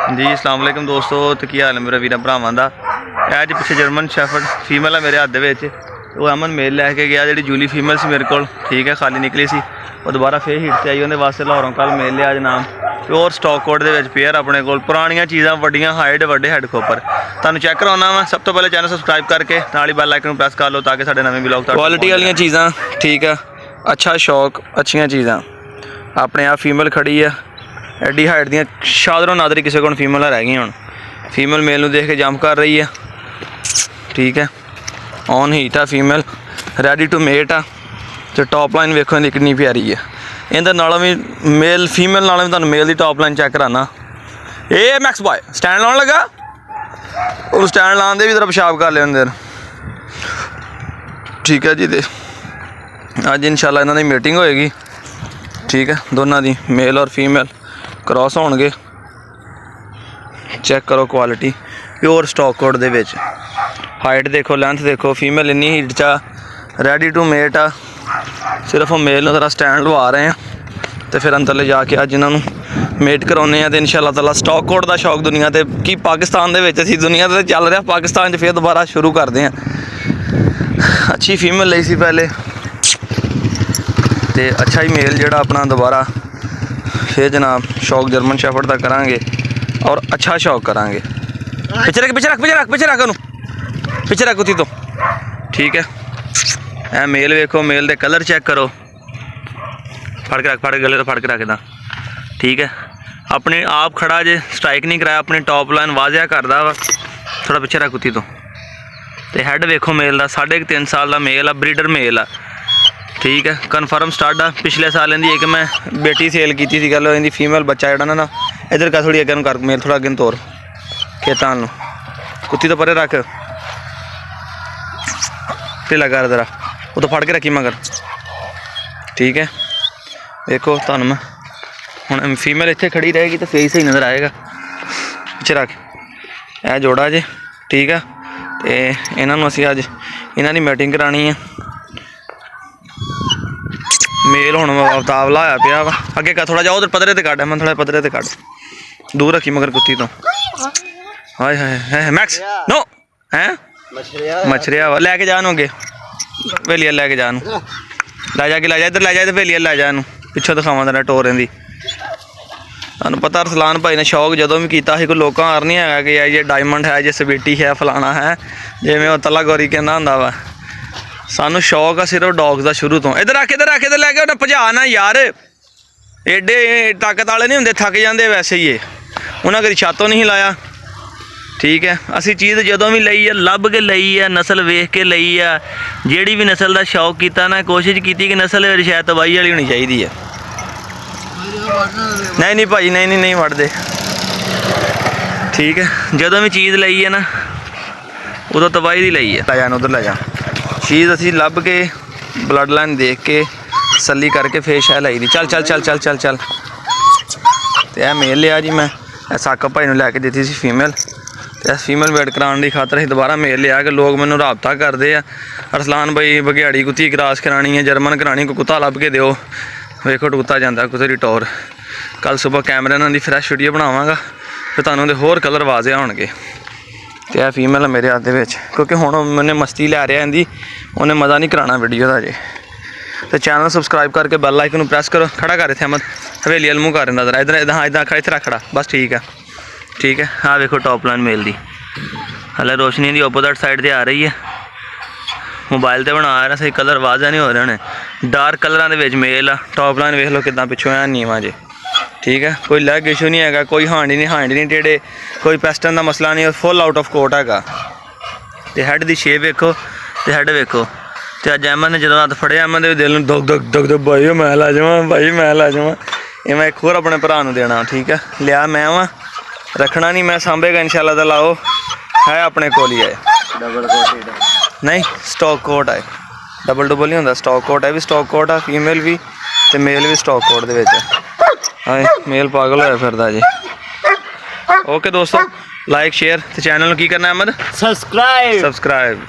जी अस्सलाम वालेकुम दोस्तों, तो की हाल है मेरे वीर भरावां दा। अज पिछे जर्मन शैफर्ड फीमेल है मेरे हाथ दे विच, वो अमन मेल लैके गया जी जूली फीमेल सी मेरे को, ठीक है, खाली निकली सी, वो दोबारा फिर हिट से आई, उन्हें वास्ते लाहौरों कल मेल लिया अज नाम pure stock code they which pair अपने कोल पुरानियां चीज़ां वड्डियां हाइट वड्डे हैड खोपर तुहानूं चैक कराउणा वा। सब तो पहले चैनल सबसक्राइब करके नाल ही बैल आइकन प्रेस कर लो ताकि साडे नवे व्लॉग क्वालिटी वाली चीज़ां, ठीक है, अच्छा शौक अच्छियां चीज़ां अपने आप फीमेल खड़ी है एडी हाइट दियां शादरों नादरी किसी को फीमेल रह गई हुण फीमेल मेल नूं देख के जंप कर रही है, ठीक है, ऑन हीट आ फीमेल रेडी टू मेट आ। तो टॉप लाइन वेखो इहदी कितनी प्यारी है, इहदे नालों भी मेल फीमेल नालों भी तुहानूं मेल की टॉप लाइन चैक कराना। ए मैक्स बॉय स्टैंड लाउण लगा, और स्टैंड लाउण दे भी तेरा पेशाब कर लिया अंदर, ठीक है जी। तो अज इंशाल्लाह इन्हां दी मीटिंग होएगी, ठीक है, दोनों दी मेल और फीमेल क्रॉस होणगे। चेक करो क्वालिटी प्योर स्टॉक कोड दे विच, हाइट देखो, लेंथ देखो, फीमेल इन्नी हीट चा रेडी टू मेट आ। सिर्फ मेल नूं जरा स्टैंड लवा रहे हैं तो फिर अंदर ले जाके अज इन्हों मेट कराने तो इंशाल्लाह ताला स्टॉक कोड का शौक दुनिया ते की पाकिस्तान दे विच असीं दुनिया ते चल रहा, पाकिस्तान फिर दोबारा शुरू करते हैं। अच्छी फीमेल ली सी पहले तो अच्छा ही मेल जोड़ा अपना दोबारा फिर जनाब शौक जर्मन शैफर्ड का करांगे और अच्छा शौक करांगे। पिछे रख पिछे रख पिछे रख पिछे रख उन्होंने पिछे रख उती तो, ठीक है। ए मेल वेखो, मेल दे कलर चेक करो, फड़ के रख, फड़ के गले तो फड़ के रख दा, ठीक है। अपने आप खड़ा जे स्ट्राइक नहीं कराया, अपनी टॉप लाइन वाजिया करदा वा, थोड़ा पिछे रख उती तो हैड वेखो मेल का 3.5 साल का मेल आ, ब्रीडर मेल आ, ठीक है, कन्फर्म स्टार्ट आ। पिछले साल इनकी एक मैं बेटी सेल की थी, गल इनकी फीमेल बच्चा जोड़ा ना इधर का थोड़ी अगे कर मेल थोड़ा अगे तोर खेतां नूं कुत्ती तो परे रख, ढिला कर जरा, वो तो फड़ के रखी मगर, ठीक है। देखो तुहानूं मैं हुण फीमेल इत्थे खड़ी रहेगी तो फेस सही नज़र आएगा। पिछे रख, यह जोड़ा जे, ठीक है, तो इन्हों असीं अज इन्हां दी मीटिंग करानी है। मेल हुण अवतावला होया पिया वा, अगे का थोड़ा जा उधर पदरे ते कट, मैं थोड़ा पदरे ते कट, दूर रखी मगर कुत्ती तो। हाय हाय मैक्स नो है मछरिया वा, लैके जा अगे वेलिया लैके जा, लै जा के लै जा, इधर लै जा, इधर वेलिया लै जा, पिछों दिखावा तेरा टोरें दी। तुहानूं पता रसलान भाई ने शौक जदों भी कीता कोई लोकां हार नहीं है कि ये डायमंड है, ये स्वीटी है, फलाना है, जिवें वो तला गौरी कहना हुंदा वा। सानू शौक आ सिर्फ डॉग्स का शुरू तो। इधर रख इधर लैके उन्हें भजा ना यार, एडे ताकत वाले नहीं होंगे, थक जाते वैसे ही, उन्हें कभी छातों नहीं लाया, ठीक है। असी चीज़ जदों भी लई है लभ के लई है, नस्ल वेख के लई है, जिहड़ी भी नस्ल का शौक किया ना, कोशिश की कि नस्ल शायद तबाही वाली होनी चाहिए है। नहीं भाई नहीं वड़ते, ठीक है। जदों भी चीज़ लई है ना उदों तबाही दी लई है। लै जा उधर लै जा, चीज़ असी लभ के ब्लड लाइन देख के तसल्ली करके फिर शायद लाई दी। चल चल चल चल चल चल, तो यह मेल लिया जी, मैं साकब भाई लैके दी सी फीमेल, तो फीमेल वेट कराने की खातर दोबारा मेल लिया कि लोग मैंने राबता करते हैं, अरसलान भाई बघियाड़ी कुत्ती क्रॉस करानी है, जर्मन करानी, कोई कुत्ता लभ के दिओ। वेखो टुकता जाता कुत्ते की टोर। कल सुबह कैमरे इन्हों की फ्रैश वीडियो बनावांगा, फिर तुहानूं होर कलर वाजे होणगे। तो यह फीमेल है मेरे हाथ दे विच, क्योंकि हुण मैंने मस्ती लै रहा इनकी, उन्हें मज़ा नहीं कराना वीडियो का जे। तो चैनल सबसक्राइब करके बैल आइकन प्रेस करो, खड़ा कर इत्थे अहमद, हवेली वाल मूँह कर रहा जरा, इधर हाँ इधर इत्थे रख खड़ा, बस ठीक है, ठीक है। हाँ देखो टॉप लाइन मेल दी हले रोशनी की ओपोजिट साइड से आ रही है, मोबाइल से बना रहा सही, कलर वाजा नहीं हो रहे हैं, डार्क कलर के मेल आ। टॉप लाइन वेख लो कितना पिछों है नीवा जे, ठीक है, कोई लैग इशू नहीं है, कोई हांडी नहीं टेढ़े, कोई पेस्टन का मसला नहीं, फुल आउट ऑफ कोट है। तो हैड की शेप वेखो, तो हैड वेखो, तो अज अहमद ने जो हथ फड़े, अहमद के दिल में दुख दुख दुख दुख भाई मैं ला जावा, भाई मैं ला जावा, ये मैं एक होर अपने भरा देना, ठीक है। लिया मैं वा, रखना नहीं मैं, सांभेगा इंशाल्लाह ताला, वो है अपने कोल ही है, नहीं स्टॉक कोट है, डबल नहीं होंदा, स्टॉक कोट है, भी स्टॉक कोट है, फीमेल भी तो मेल भी स्टॉक कोट दे विच। हाँ मेल पागल होया फिरदा जी। ओके दोस्तों, लाइक शेयर, तो चैनल की करना अहमद, सब्सक्राइब।